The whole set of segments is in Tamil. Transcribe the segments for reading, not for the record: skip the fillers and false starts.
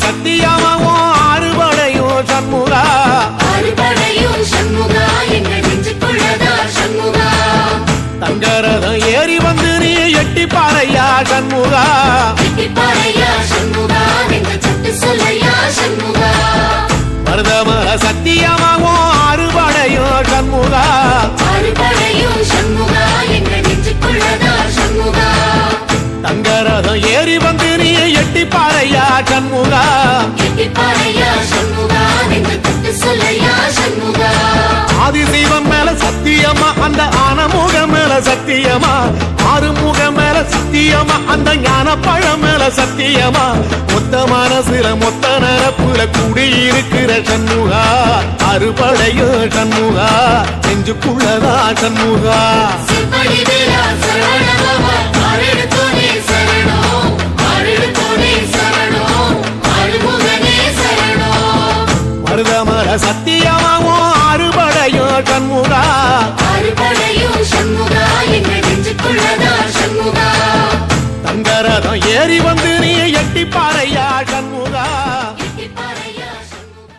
சத்தியமாவும் அறுபடையும் சண்முகா அறுபடையும் சண்முகா எங்கள் நெஞ்சுக்குள்ளதா சண்முகா தங்கரதம் ஏறி வந்து நீ எட்டி பாறையா சண்முகா எட்டி பாறையா சண்முகா எங்கள் சட்டு சொல்லையா சண்முகா மருதமர சத்தியமாவும் அறுபடையும் சண்முகா அறுபடையும் சண்முகா எங்கள் நெஞ்சுக்குள்ளதா சண்முகா தங்கரதம் ஏறி வந்து நீ எட்டி பாறையா சண்முகா எட்டி பாறையா சண்முகா எங்கள் சட்டு சொல்லையா சண்முகா ஆதிசைவம் மேல சத்தியமா அந்த ஆனமுகம் மேல சத்தியமா ஆறுமுகம் மேல சத்தியமா அந்த ஞான பழம் மேல சத்தியமா மொத்த மனசுல மொத்த நரப்புல குடியிருக்கிற சண்முகா அறுபடையோ சண்முகா நெஞ்சுக்குள்ளதா சண்முகா மருதமர சத்தியமாவும் அறுபடையோ சண்முகா அறுபடையும் சண்முகா எங்கள் நெஞ்சுக்குள்ளதா சண்முகா தங்கரதம் ஏறி வந்து நீ எட்டி பாறையா சண்முகா எட்டி பாறையா சண்முகா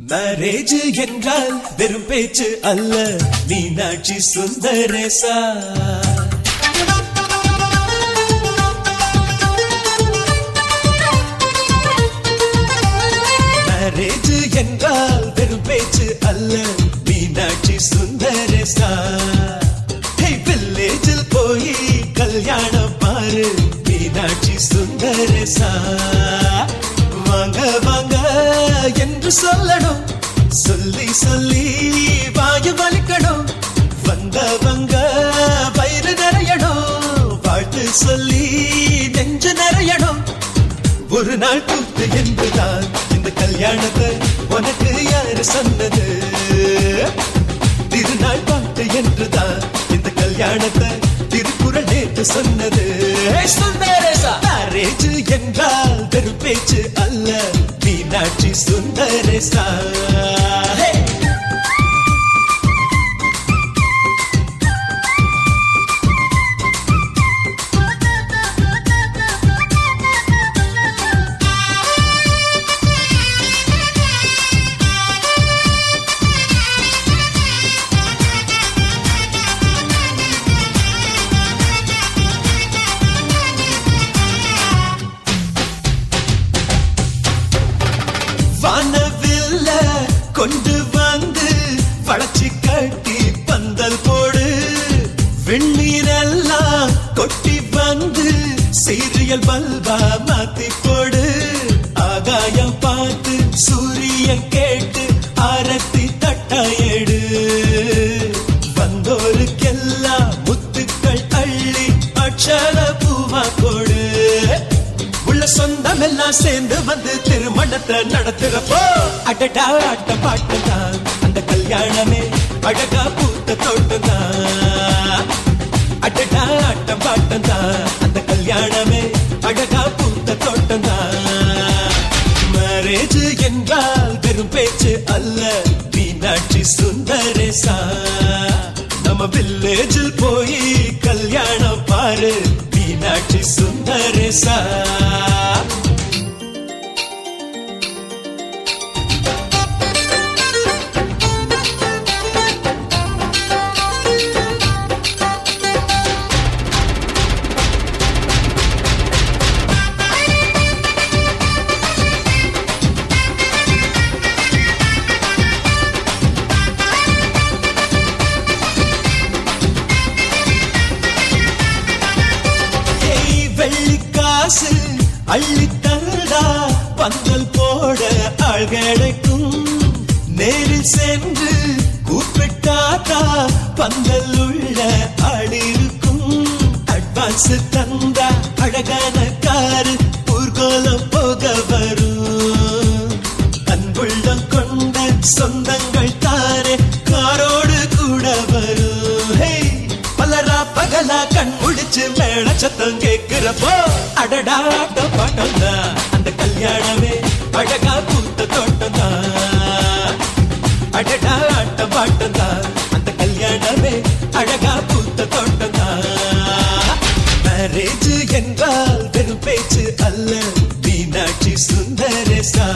மேரேஜ் என்றால் வெறும் பேச்சு அல்ல மீனாட்சி சுந்தரேசா மேரேஜ் என்றால் வெறும் பேச்சு அல்ல மீனாட்சி சுந்தரேசா வில்லேஜில் போய் கல்யாணம் பாரு மீனாட்சி சுந்தரேசா வாங்க வாங்க என்று சொல்லணும் சொல்லி சொல்லி வாயு வலிக்கணும் வந்தவங்க வயிறு நிறையணும் வாழ்த்து சொல்லி நெஞ்சு நிறையணும் ஒரு நாள் கூத்து என்றுதான் இந்த கல்யாணத்தை உனக்கு யாரு சொன்னது திருநாள் பாட்டு என்றுதான் இந்த கல்யாணத்தை திருக்குறள் நேற்று சொன்னது மேரேஜ் என்றால் வெறும் பேச்சு அல்ல மீனாட்சி சுந்தரேசா வானவில்ல கொண்டு வந்து வளர்ச்சி கட்டி பந்தல் போடு வெண்ணீரெல்லாம் கொட்டி வந்து சீரியல் பல்பா மாத்தி போடு ஆகாயம் பார்த்து சூரியன் கேட்டு ஆரத்தி தட்டாயேடு வந்தோருக்கெல்லாம் முத்துக்கள் அள்ளி அட்சர பூவா கொடு உள்ள சொந்தம் எல்லாம் சேர்ந்து வந்து திருமணத்தை நடத்துறப்போ அடடா ஆட்ட பாட்டுதான் அந்த கல்யாணமே அழகா பூத்த தோட்டம்தான் அடடா ஆட்ட பாட்டுதான் அந்த கல்யாணமே அழகா பூத்த தோட்டம்தான் மேரேஜ் என்றால் வெறும் பேச்சு அல்ல மீனாட்சி சுந்தரேசா நம்ம வில்லேஜில் போய் கல்யாணம் பாரு மீனாட்சி சுந்தரேசா வெள்ளிக்காசு அள்ளி தந்தா பந்தல் போட ஆள் கிடைக்கும் நேரில் சென்று கூப்பிட்டாத்தா பந்தல் உள்ள ஆள் இருக்கும் அட்வான்ஸ் தந்தா அழகான காரு ஊர்கோலம் போக வரும் அன்புள்ளம் கொண்ட சொந்தங்கள் தானே காரோடு கூட வரும் ஹே பலரா பகலா கண் முடிச்சு மேல சத்தம் கேக்குறப்போ அடடா ஆட்டம் பாட்டம் தான் அந்த கல்யாணமே அழகா பூத்த தோட்டம் தான் அடடா ஆட்டம் பாட்டம் தான் அந்த கல்யாணமே அழகா பூத்த தோட்டம் தான் மேரேஜ் என்றால் வெறும் பேச்சு அல்ல மீனாட்சி சுந்தரேசா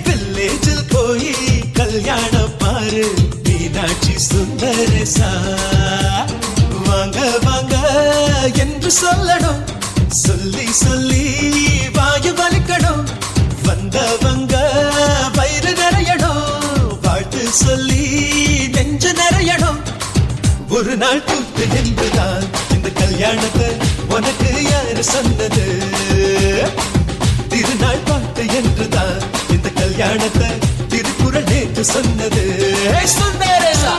வில்லேஜில் போய் கல்யாணம் பாரு மீனாட்சி சுந்தரேசா வாங்க வாங்க என்று சொல்லணும் சொல்லி சொல்லி வாயு வலிக்கணும் வந்தவங்க வயிறு நிறையணும் வாழ்த்து சொல்லி நெஞ்சு நிறையணும் ஒரு நாள் கூத்து என்றுதான் இந்த கல்யாணத்தை உனக்கு யாரு சொன்னது திருநாள் பாட்டு என்றுதான் இந்த கல்யாணத்தை திருக்குறள் நேற்று சொன்னது சுந்தரேசா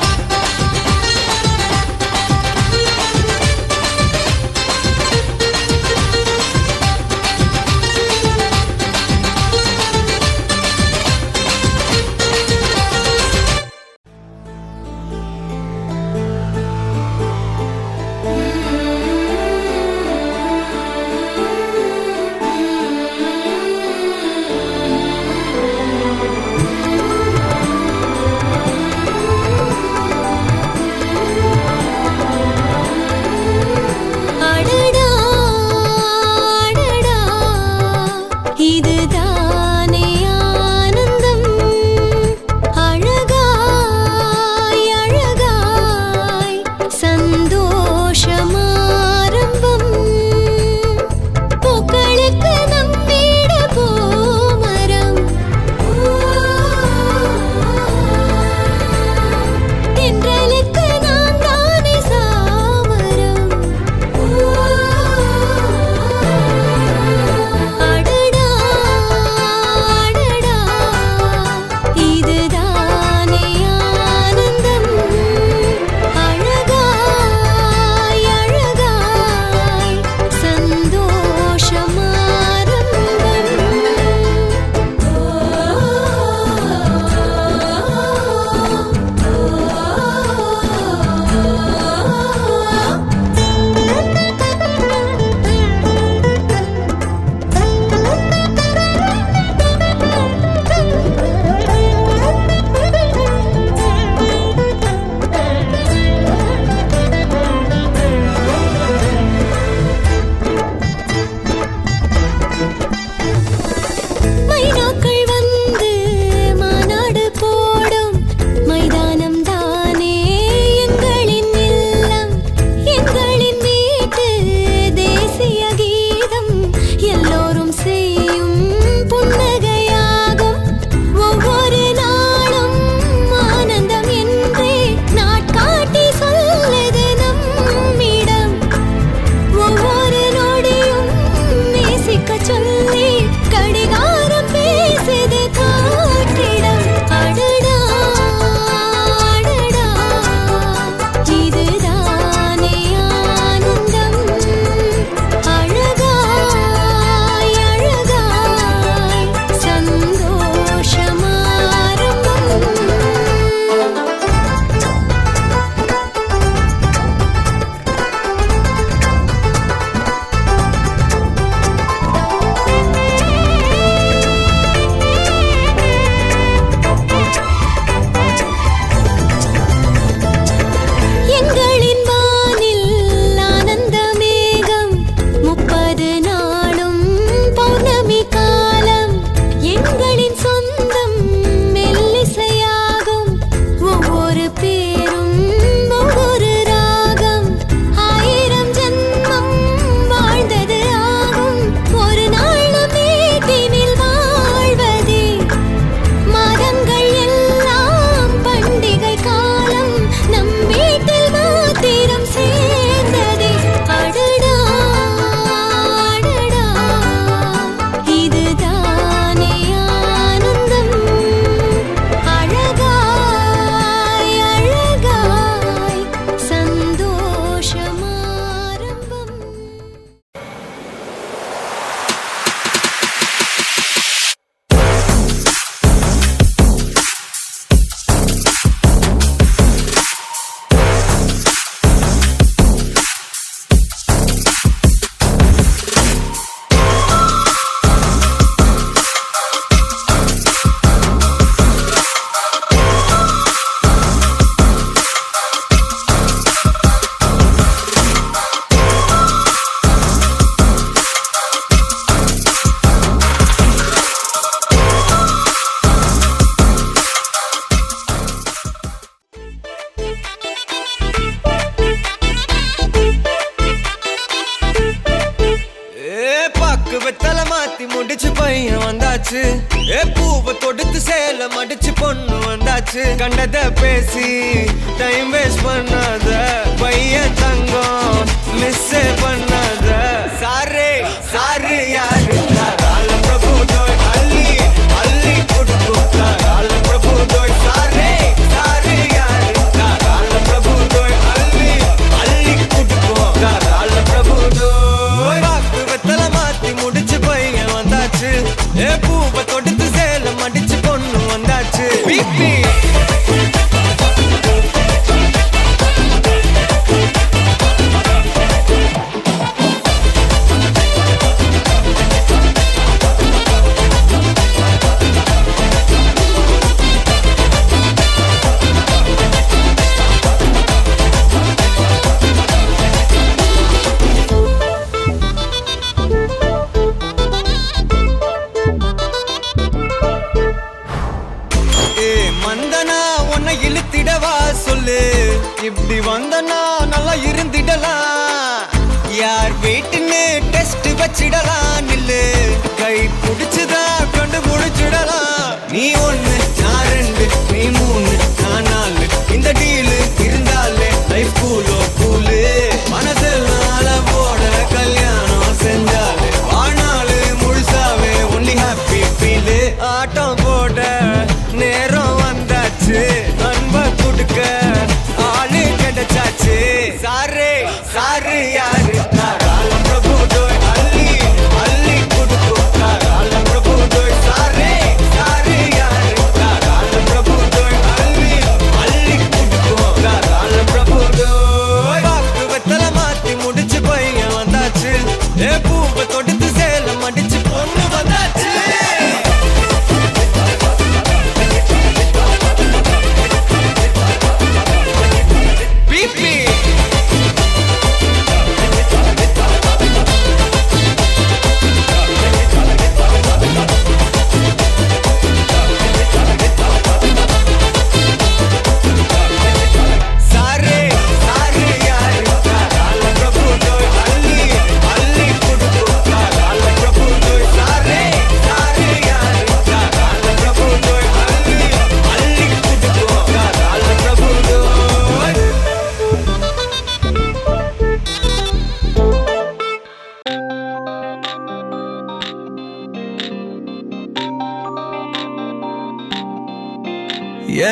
வெத்தலை மாத்தி முடிச்சு பையன் வந்தாச்சு. பூவை தொடுத்து சேல மடிச்சு பொண்ணு வந்தாச்சு. கண்டத பேசி டைம் வேஸ்ட் பண்ணாத பையன் தங்கம் மிஸ் பண்ணாத. சாரே சாரு யாரு பிரபு தோய் அள்ளி அள்ளி கொடுத்தா பிரபு தோய். சாரே சாரு யாரு பிரபு தோய் அள்ளி அள்ளி கொடுத்தா பிரபு தோய். வெத்தலை மாத்தி முடிச்சு பையன் வந்தாச்சு. பூவை தொடுத்து சேல மடிச்சு பொண்ணு வந்தாச்சு. பிபி இழுத்திடவா சொல்லு. இப்படி வந்தனா நல்லா இருந்திடலாம். யார் வீட்டுன்னு டெஸ்ட் வச்சிடலாம். நில்லு கை புடிச்சுதா கொண்டு முடிச்சிடலாம். நீ ஒண்ணு நான் ரெண்டு நீ மூணு நான் நாலு. இந்த டீலு இருந்தாலே லைஃப் கூலோ கூலு. மனசெல்லாம் போட கல்யாணம் செஞ்சாலே ஆனாலு முழுசாவே ஒன்லி ஹாப்பி ஃபீலு. ஆட்டம் போட நேரம் வந்தாச்சு. அன்ப கொடுக்க ஆளு கிடைச்சாச்சு. சாரே சாரு யாரு பிரபு தோய் அள்ளி அள்ளி கொடுத்தா பிரபு தோய். சாரே சாரு யாரு பிரபு தோய் அள்ளி அள்ளி கொடுத்தா பிரபு தோய். வெத்தலை மாத்தி முடிச்சு பையன் வந்தாச்சு. பூவை தொடுத்து சேல மடிச்சு பொண்ணு வந்தாச்சு.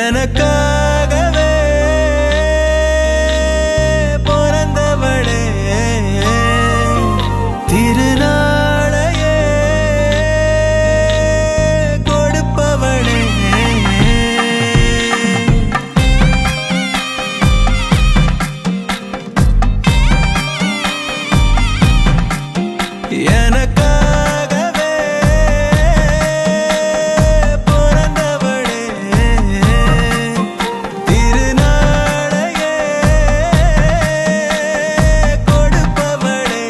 எனக்காகவே பிறந்தவளே திருநாளையே கொடுப்பவளே. எனக்காகவே பிறந்தவளே திருநாளையே கொடுப்பவளே.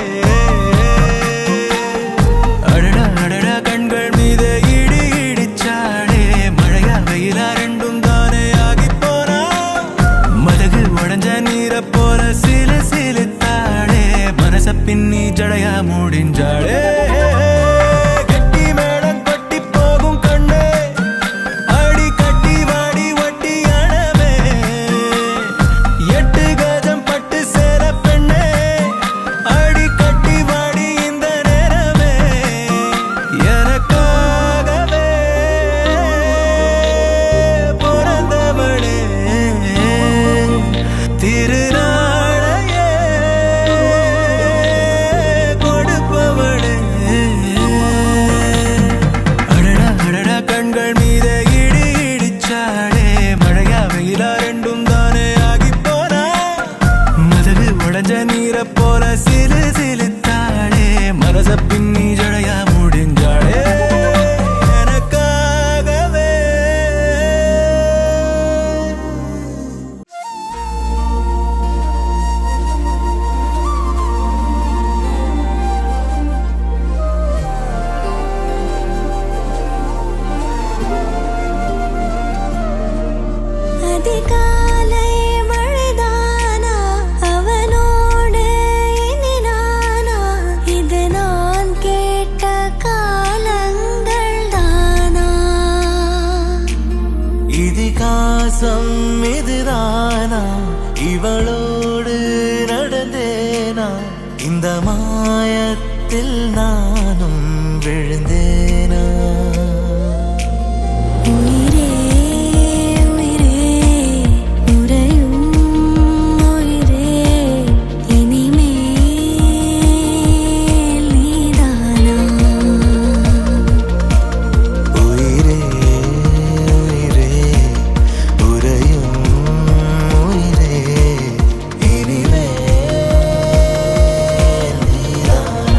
அடடா அடடா கண்கள் மீது இடி இடிச்சாடே. மழையா வெயிலா ரெண்டும் தானே ஆகி போனா. மதகு உடஞ்ச நீரை போல சில சிலுத்தாடே. மனச பின்னி ஜடையா முடிஞ்சாடே. கட்டி மேடம் கொட்டி போகும் கண்ணே அடி கட்டி வாடி வட்டி அணவே. 8 கஜம் பட்டு சேர பெண்ணே அடி கட்டி வாடி இந்த நேரமே. எனக்காகவே பிறந்தவளே திருநாளையே கொடுப்பவளே. அடடா அடடா கண்கள் மீது இடி இடிச்சாடே. மழையா வெயிலா ரெண்டும் தானே ஆகி போனா. மதகு உடஞ்ச நீரை போல சிலு சிலுத்தாடே. மனச பின்னி ஜடையா முடிஞ்சாடே. எனக்காகவே அதிகாலை மழைதானா அவனோடு இனி நான் விழுந்தேனா இந்த மாயத்தில் நானும் விழுந்தேனா உயிரே உயிரே உறையும் உயிரே இனிமேல் நீதானா உயிரே உயிரே உறையும் உயிரே இனிமேல் நீதானா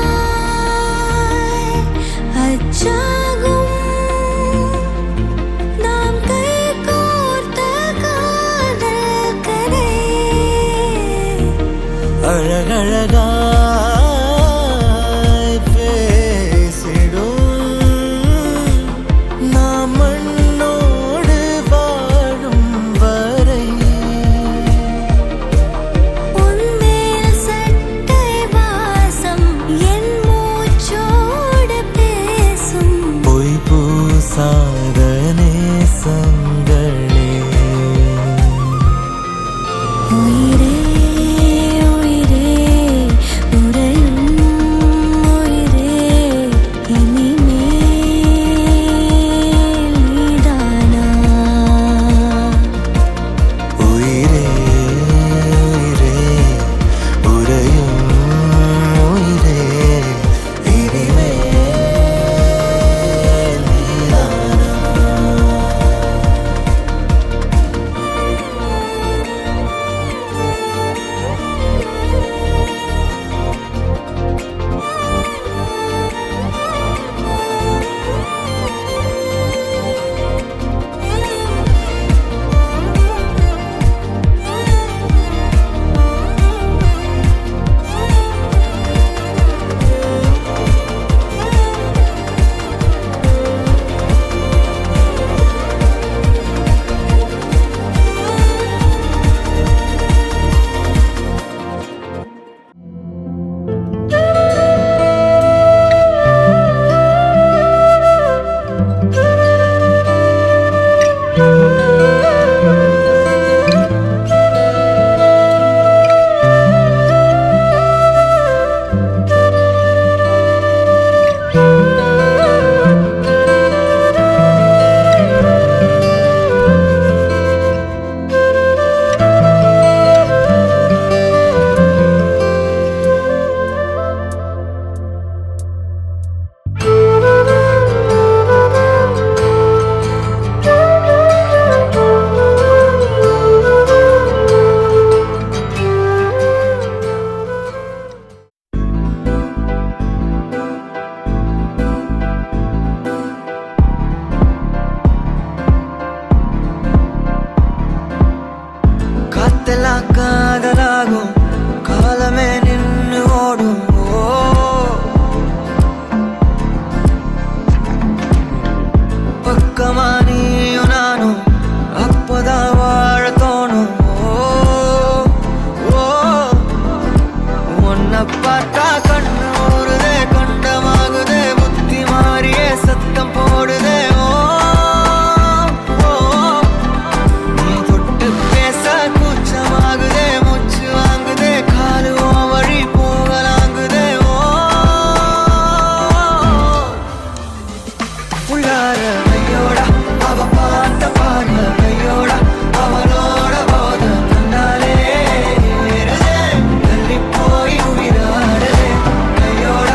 அவசரமாய் அச்சாகும் நாம் கைகோர்த்த காதல் கதை அழகழகாய் பேசிடும் நாம் மண்ணோடு வாழும் வரை உன்மேல் சட்டை வாசம் என் மூச்சோடு பேசும் பொய் பூசாத நேசங்களே உயிரே உயிரே உறையும் உயிரே இனிமேல் நீதானா உயிரே உயிரே உறையும் உயிரே இனிமேல் நீதானா காத்தெல்லாம் காதலாகும் காலமே நின்று ஓடும் ஓ பக்கமா நீயும் நானும் அப்பதான் வாழ தோணும் ஓ ஓ உன்னை பார்த்தா கண்ணு ஊறுதே கண்டமாகுதே புத்தி மாறியே சத்தம் போடுதே ஓ ஓ நீ தொட்டு பேச கூச்சமாகுதே மூச்சு வாங்குதே காலு உன் வழி போகலாங்குதே ஓ உள்ளார கையோட அவ பார்த்த பார்வை கையோட அவளோட போத கண்ணாலே ஏறுதே தள்ளி போய் உயிராடுதே கையோட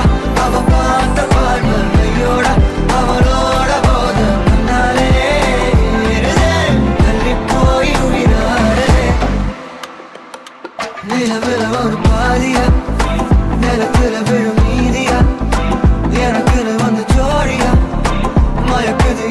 அவ பார்த்த பார்வை கையோட அவளோட போத கண்ணாலே ஏறுதே தள்ளி போய் உயிராடுதே நிலவுல ஒரு பாதியா நிலத்துல விழும் நீதியா எனக்குன்னு வந்து ஜோடியா மயக்குது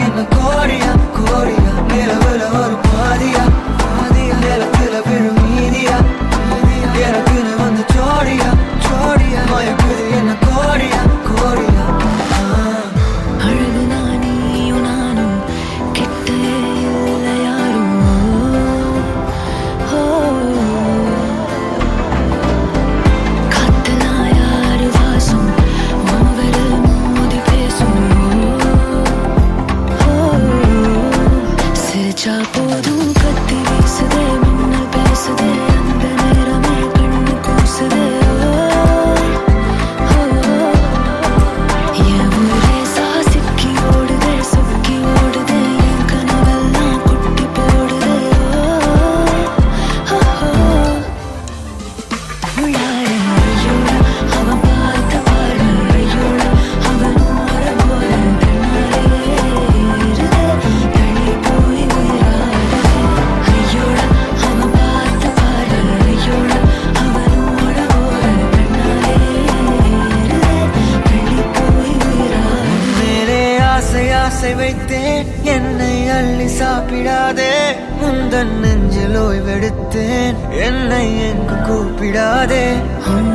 வைத்தேன் என்னை அள்ளி சாப்பிடாதே முந்தன் நெஞ்சில் ஓய்வெடுத்தேன் என்னை எங்கு கூப்பிடாதே உன்